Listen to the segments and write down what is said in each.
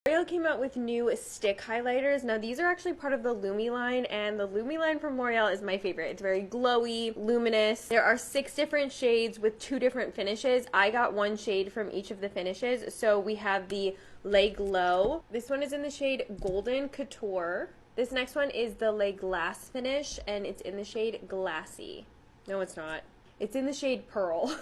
L'Oreal came out with new stick highlighters. Now these are actually part of the Lumi line, and the Lumi line from L'Oreal is my favorite. It's very glowy, luminous. There are 6 different shades with 2 different finishes. I got 1 shade from each of the finishes. So we have the Le Glow. This one is in the shade Golden Couture. This next one is the Le Glace finish, and it's in the shade Glassy. No, it's not. It's in the shade Pearl.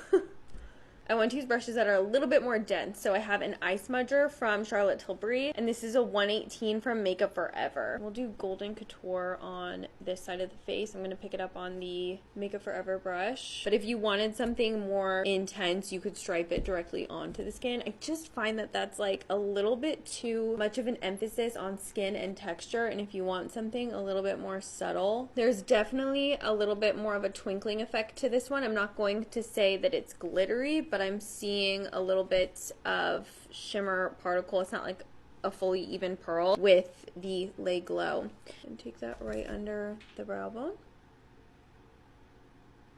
I want to use brushes that are a little bit more dense. So I have an eye smudger from Charlotte Tilbury, and this is a 118 from Makeup Forever. We'll do Golden Couture on this side of the face. I'm going to pick it up on the Makeup Forever brush. But if you wanted something more intense, you could stripe it directly onto the skin. I just find that that's like a little bit too much of an emphasis on skin and texture, and if you want something a little bit more subtle, there's definitely a little bit more of a twinkling effect to this one. I'm not going to say that it's glittery, but I'm seeing a little bit of shimmer particle. It's not like a fully even pearl with the Le Glow. And take that right under the brow bone.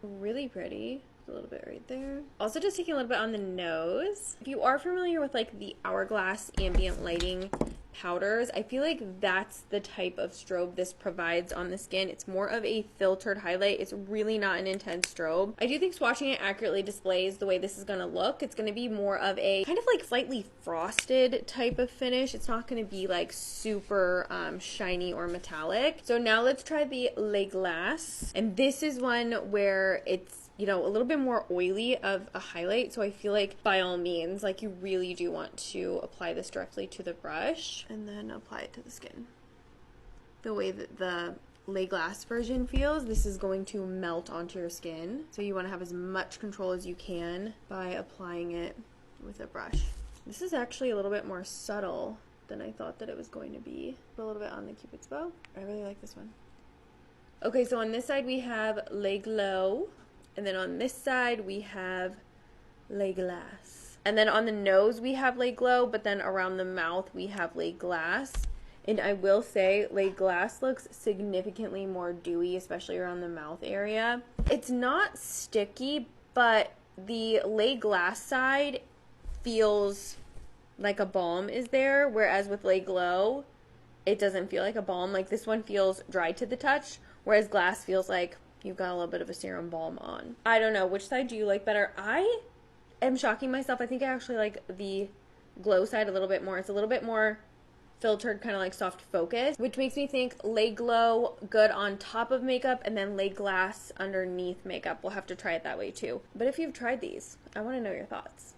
Really pretty. A little bit right there. Also just taking a little bit on the nose. If you are familiar with like the Hourglass ambient lighting powders, I feel like that's the type of strobe this provides on the skin. It's more of a filtered highlight. It's really not an intense strobe. I do think swatching it accurately displays the way this is going to look. It's going to be more of a kind of like slightly frosted type of finish. It's not going to be like super shiny or metallic. So now let's try the Le Glace. And this is one where it's, you know, a little bit more oily of a highlight, so I feel like by all means, like, you really do want to apply this directly to the brush and then apply it to the skin. The way that the Le Glace version feels, this is going to melt onto your skin, so you want to have as much control as you can by applying it with a brush. This is actually a little bit more subtle than I thought that it was going to be. A little bit on the Cupid's bow. I really like this one. Okay, so on this side we have Le Glow. And then on this side, we have Le Glace. And then on the nose, we have Le Glow, but then around the mouth, we have Le Glace. And I will say, Le Glace looks significantly more dewy, especially around the mouth area. It's not sticky, but the Le Glace side feels like a balm is there, whereas with Le Glow, it doesn't feel like a balm. Like, this one feels dry to the touch, whereas Glace feels like you've got a little bit of a serum balm on. I don't know, which side do you like better? I am shocking myself. I think I actually like the Glow side a little bit more. It's a little bit more filtered, kind of like soft focus, which makes me think Le Glow good on top of makeup and then Le Glace underneath makeup. We'll have to try it that way too. But if you've tried these, I want to know your thoughts.